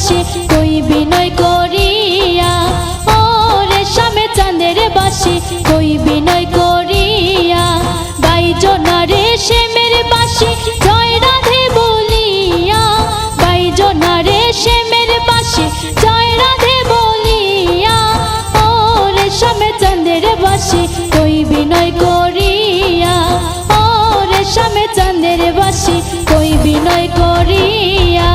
বাসি কই বিনয় করিয়া, ও রেশমে চাঁদের বাসি কই বিনয় করিয়া। বাইজনা রেশমের বাসি জয় রাধে বলিয়া, বাইজনা রেশমের বাসি জয় রাধে বলিয়া। ও রেশমে চাঁদের বাসি কই বিনয় করিয়া, ও রেশমে চাঁদের বাসি কই বিনয় করিয়া।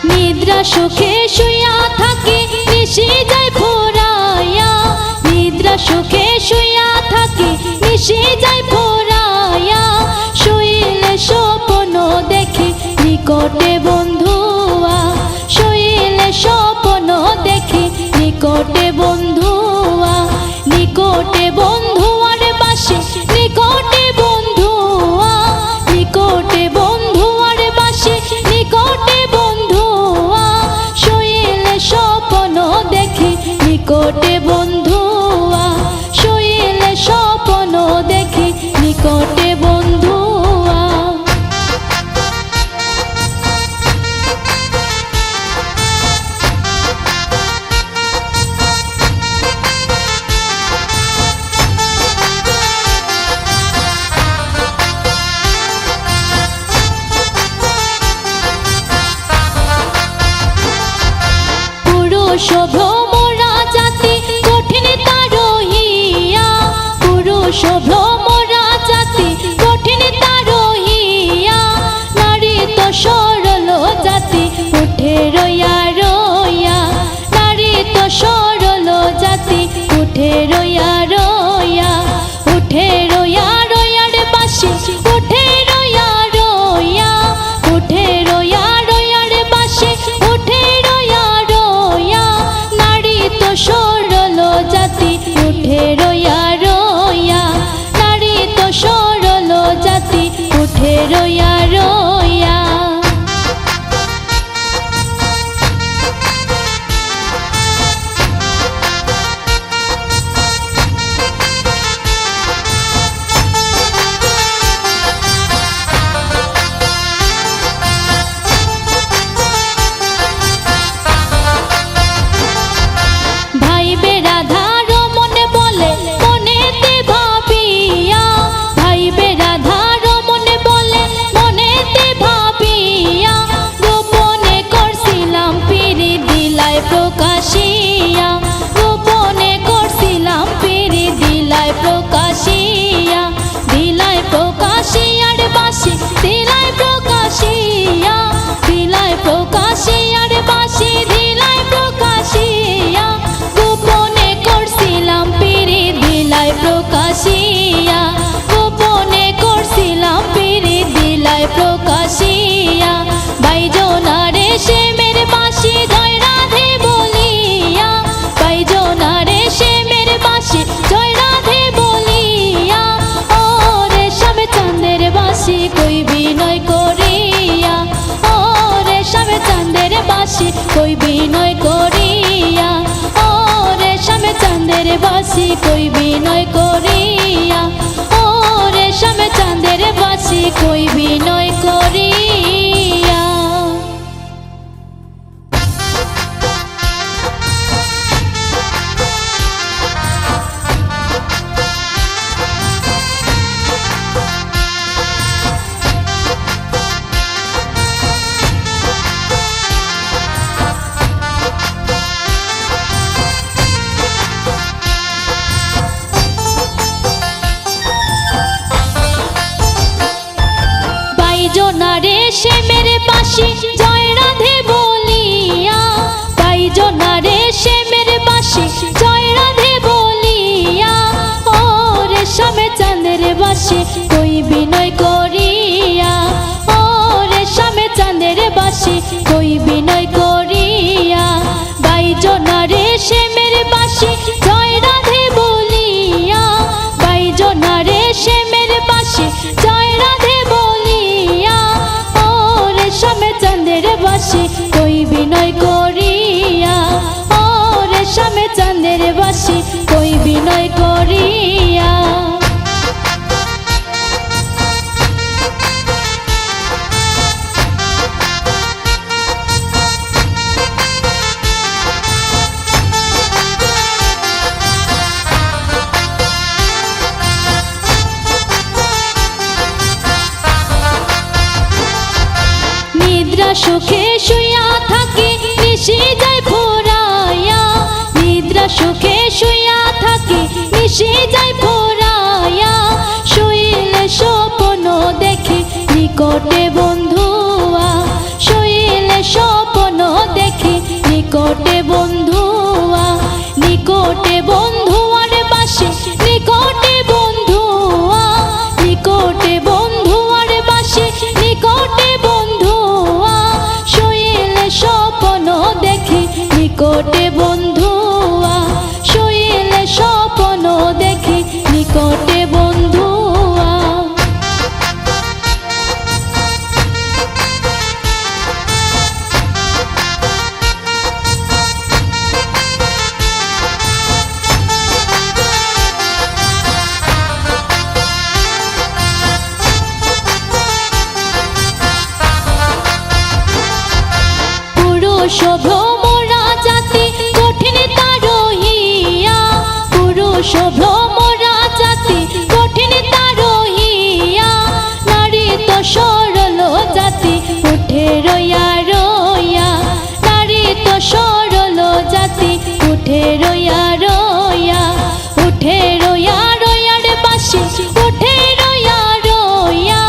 নিদ্রা সুখে শুইয়া থাকি নিশি যায় ফুরাইয়া, নিদ্রা সুখে শুইয়া থাকি নিশি যায় ফুরাইয়া। শুইলে স্বপ্ন দেখি নিকটে বন্ধুয়া, শুইলে স্বপ্ন দেখি নিকটে বন্ধুয়া। নিকটে বন্ধুয়ার বাসি নিকটে বন্ধুয়া, নিকটে বন্ধুয়ার বাসি নিকটে বন্ধুয়া। শুইলে স্বপ্ন দেখি নিকটে বন্ধুয়া, শুইলে স্বপ্ন দেখি নিকটে বন্ধুয়া। পুরুষ ভ্রমরা জাতি কঠিন তারহিয়া, পুরুষ ভ্রমরা জাতি কঠিন তারহিয়া। নারী তো সরল জাতি উঠে রইয়া রইয়া, নারী তো সরল জাতি উঠে রইয়া রইয়া। উঠে রইয়া রইয়ার বাসি উঠে রইয়া রইয়া, উঠে রইয়া রইয়ার বাসি উঠে রইয়া রইয়া। নারী তো সরল জাতি উঠে রইয়া রইয়া, নারী তো সরল জাতি উঠে রইয়া রইয়া। ভাই বেরাধার মনে বলে মনেতে ভাবিয়া, ভাই বেরাধার মনে বলে মনেতে ভাবিয়া। গোপনে করছিলাম পিরি দিলায় প্রকাশিয়া, গোপনে করছিলাম পিরি দিলায় প্রকাশিয়া। দিলায় প্রকাশিয়ার বাসি দিলায় প্রকাশিয়া, দিলায় প্রকাশিয়ার বাসি দিলায় প্রকাশিয়া। গোপনে করছিলাম পিরি দিলায় প্রকাশিয়া, গোপনে করছিলাম পিরি দিলায় প্রকাশিয়া। বাইজনা রেশমের বাসি জয় রাধে বলিয়া, বাইজনা রেশমের বাসি জয় রাধে বলিয়া। ও রেশমে চাঁদের বাসি কই বিনয় করিয়া, ও রেশমে চাঁদের বাসি কই বিনয় করিয়া। ও রেশমে চাঁদের বাসি কই বিনয় করিয়া, ও রেশমে চাঁদের বাসি কই বিনয় করিয়া। বাইজনা রেশমের বাসি জয় রাধে বলিয়া, বাইজনা রেশমের বাসি জয় রাধে বলিয়া। ও রেশমে চাঁদের বাসি কই বিনয় করিয়া, ও রেশমে চাঁদের বাসি কই বিনয় করিয়া। বাইজনা রেশমের বাসি জয় রাধে বলিয়া, বাইজনা রেশমের বাসি জয় রাধে বলিয়া। বিনয় করিয়া। নিদ্রা সুখে শুইয়া থাকি নিশি যায় ফুরাইয়া, নিদ্রা সুখে শুইয়া থাকি নিশি যায় ফুরাইয়া। শুইলে স্বপ্ন দেখি নিকটে বন্ধুয়া, শুইলে স্বপ্ন দেখি নিকটে বন্ধুয়া। নিকটে বন্ধুয়ার পাশে নিকটে বন্ধুয়া, নিকটে বন্ধুয়ার পাশে নিকটে বন্ধুয়া। শুইলে স্বপ্ন দেখি নিকটে বন্ধুয়া, শুইলে স্বপ্ন দেখি নিকটে বন্ধুয়া। পুরুষ ভ্রমরা জাতি কঠিন তারহিয়া, পুরুষ ভ্রমরা জাতি কঠিন তারহিয়া। নারী তো সরল জাতি উঠে রইয়া রইয়া, নারী তো সরল জাতি উঠে রইয়া রইয়া। উঠে রইয়া রইয়ার পাশে উঠে রইয়া রইয়া,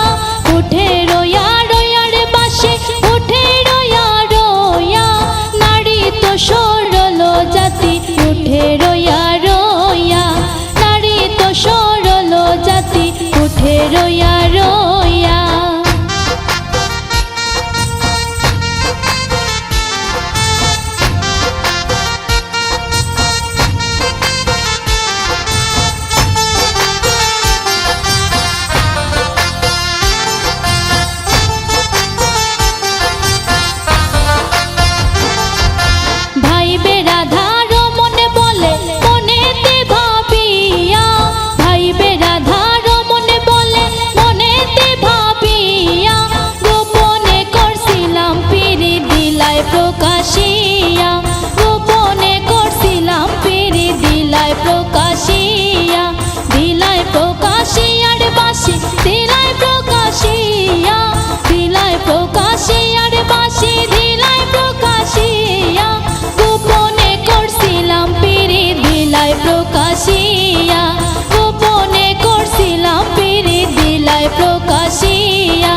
উঠে রইয়া রইয়ার পাশে উঠে রইয়া রইয়া। নারী তো সরল জাতি উঠে রইয়া রইয়া, নারী তো সরল জাতি উঠে রইয়া রইয়া। ভাই বেরাধার মনে বলে মনেতে ভাবিয়া, ভাই বেরাধার মনে বলে মনেতে ভাবিয়া। গোপনে করছিলাম পিরি দিলায় প্রকাশিয়া, গোপনে করছিলাম পিরি দিলায় প্রকাশিয়া। দিলায় প্রকাশিয়ার বাসি দিলায় প্রকাশিয়া, দিলায় প্রকাশিয়ার বাসি দিলায় প্রকাশিয়া। গোপনে করছিলাম পিরি দিলায় প্রকাশিয়া, গোপনে করছিলাম পিরি দিলায় প্রকাশিয়া।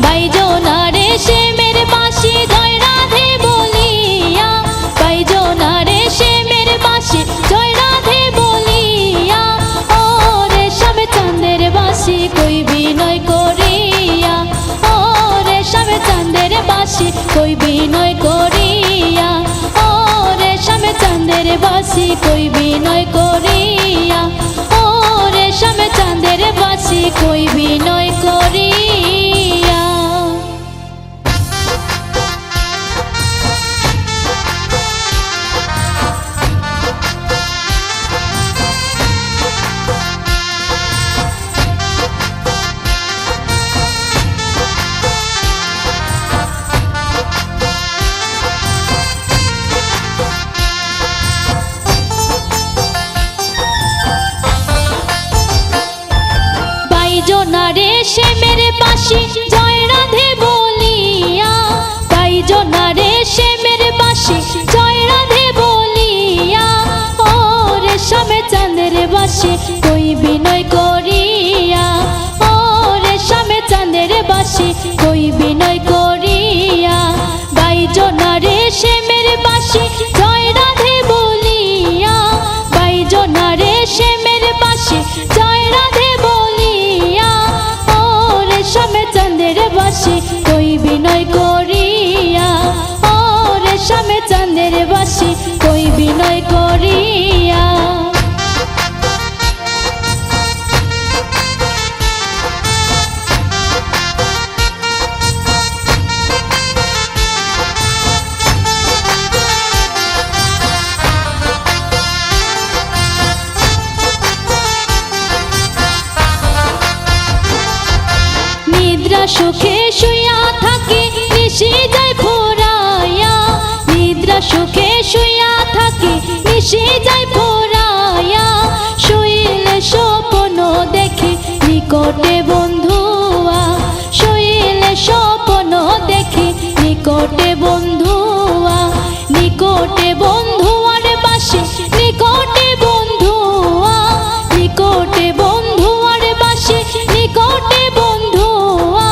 বাইজনারে শ্যামের বাসি জয় রাধে বলিয়া, বাইজনারে শ্যামের বাসি জয় রাধে বলিয়া। ও রেশম চাঁদের বাসি কই বিনয় করিয়া, ও রেশম চাঁদের বাসি কই বিনয় করিয়া। ও রেশম চাঁদের বাসি কই বিনয় করিয়া, ও রেশম চাঁদের বাসি কই বিনয় করিয়া। বাইজনারে শ্যামের বাসি জয় রাধে বলিয়া, বাইজনারে শ্যামের বাসি জয় রাধে বলিয়া। ও রেশম চাঁদের বাসি কই বিনয় করিয়া, ও রেশম চাঁদের বাসি কই বিনয় করিয়া। বাইজনারে শ্যামের বাসি জয় রাধে বলিয়া, বাইজনারে শ্যামের বাসি জয় রাধে বলিয়া। ও মিশে যায় ফুরাইয়া, শৈলে স্বপ্ন দেখি নিকটে বন্ধুয়া, শৈলে স্বপ্ন দেখি নিকটে বন্ধুয়া, নিকটে বন্ধুয়ার বাসে, নিকটে বন্ধুয়া, নিকটে বন্ধুয়ার বাসে, নিকটে বন্ধুয়া,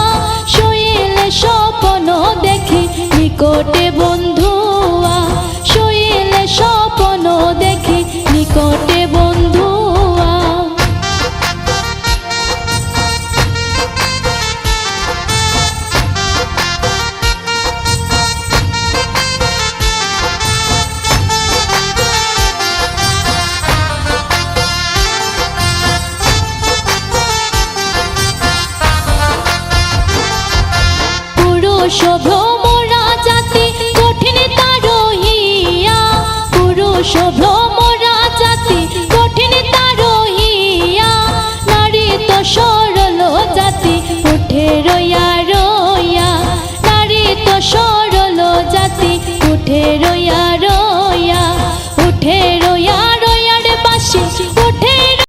শৈলে স্বপ্ন দেখি নিকটে বন্ধুয়া, শৈলে স্বপ্ন দেখি নিকটে বন্ধুয়া। পুরুষ ভ্রমরা জাতি কঠিন তার হইয়া, পুরুষ